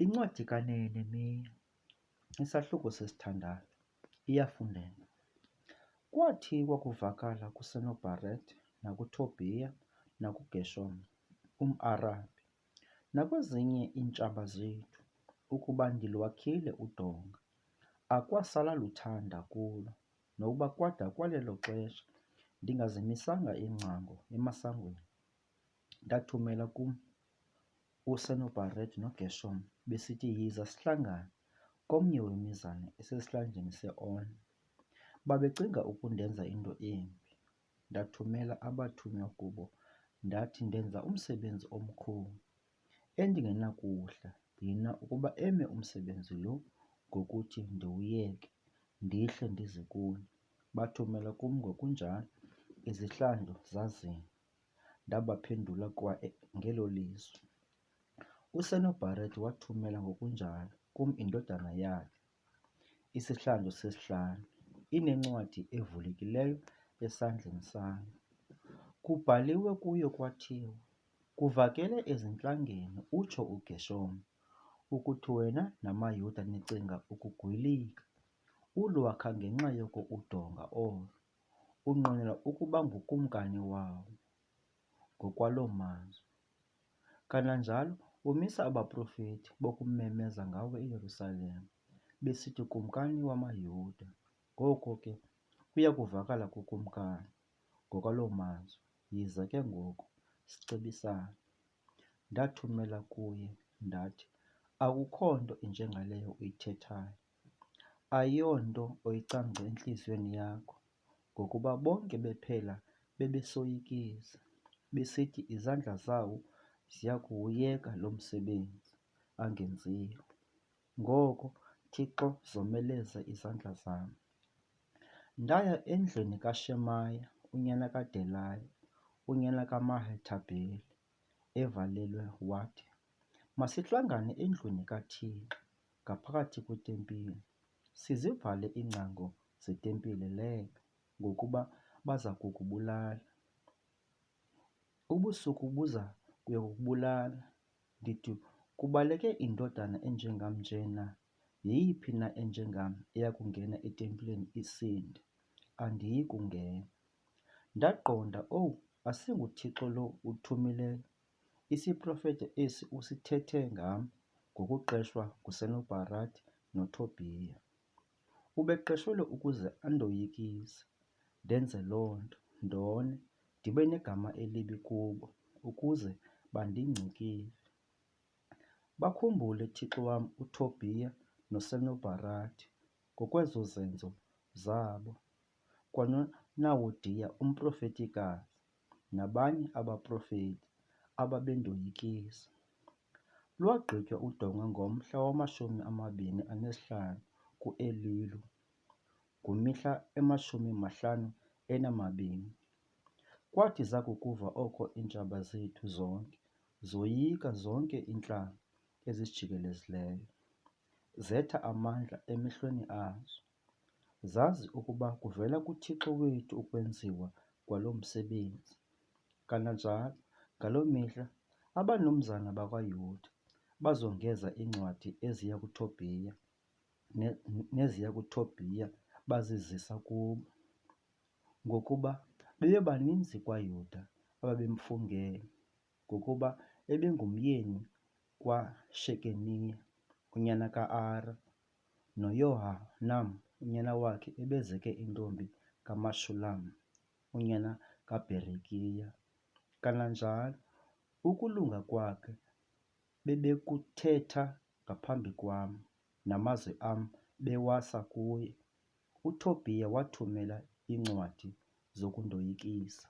Incwadi kaNehemiya, isahluko sesi-6, iyafundeka. Kwathi kwakuvakala kuSenobharethi nakuThobhiya nakuGeshoni um'Arabhi nakwezinye iintshaba zethu ukuba ndilwakhile udonga, akwasala luthanda kulo, nokuba kwada kwalelo xesha ndingazimisanga iingcango emasangweni. Ndathumela kum uSenobharethi noGeshoni besithi, yiza sihlangane komnye wemizana esesihlandleni se-Ono. Babecinga ukundenza into embi. Ndathumela abathunywa kubo ndathi, ndenza umsebenzi omkhulu endingenakuwuhla yina ukuba eme umsebenzi lo ngokuthi ndiwuyeke, ndihle ndize kuni. Bathumela kum ngokunjalo, izihlandlo zazima. Ndabaphendula kwa ngelo lizwi. USenobharethi wathumela ngokunjalo kum indodana yakhe, isihlandlo sesi-5, inencwadi evulekileyo esandleni sami. Kubhaliwe kuyo kwathiwa, kuvakele ezintlangeni utsho uGeshoni, ukuthi wena namaYuda nicinga ukugwilika, ulwakha ngenxa yoko udonga olo, unqwenela ukuba ngukumkani wawo ngokwaloo mazwi. Kananjalo umisa abaprofeti bokumemeza ngawe eYerusalem, besithi, Kumkani wamaYuda. Ngoko ke kuyakuvakala kukumkani ngokwaloo mazwi. Yiza ke ngoko sicebisane. Ndathumela kuye ndathi, akukho nto injengaleyo uyithethayo, ayonto oyicangce entliziyweni yakho, ngokuba bonke bephela bebesoyikisa, besithi izandla zawo ziya kuwuyeka lo msebenzi angenziyo. Ngoko Thixo zomeleza izandla zam. Ndaya endlwini kaShemaya unyana kaDelaya, unyana kaMahethabheli, evalelwe, wathi, masihlangane endlwini kaThixo ngaphakathi kwetempile, sizivale iingcango zetempile leyo, ngokuba baza kukubulala. Ubusuku buza kuyokubulala. Ndithi, kubaleke indodana enjengam nje na? Yeyiphi na enjengam eyakungena etempileni isinde? Andiyi kungena. Ndaqonda, owu, asinguThixo lo uthumileyo. Isiprofetho esi usithethe ngam ngokuqeshwa nguSenobharathi noThobhiya. Ubeqeshelwe ukuze andoyikise, ndenze loo nto, ndone, ndibe negama elibi kubo, ukuze bandingcikile. Bakhumbule, Thixo wam, uThobhiya noSenobharathi ngokwezo zenzo zabo, kwanoNawodiya umprofetikazi nabanye abaprofeti ababendoyikisa. Lwagqitywa udonga ngomhla wama-25 ku-Elilu, ngumhla ema-52. Kwathi zakukuva oko iintshaba zethu zonke, zoyika zonke iintlanga ezisijikelezileyo, zetha amandla emehlweni azo. Zazi ukuba kuvela kuThixo wethu ukwenziwa kwalo msebenzi. Kananjalo ngaloo mihla abanumzana bakwaYuda bazongeza iincwadi eziya kuThobhiya neziya kuThobhiya bazizisa kubo, ngokuba bebebaninzi kwaYuda ababemfungela, ngokuba ebengumyeni kwaShekaniya unyana ka-Ara, noYohanam unyana wakhe ebezeke intombi kaMeshulam unyana kaBherekiya. Kananjalo ukulunga kwakhe bebekuthetha ngaphambi kwam, namazwi am bewasa kuye. UThobhiya wathumela iincwadi zokundoyikisa.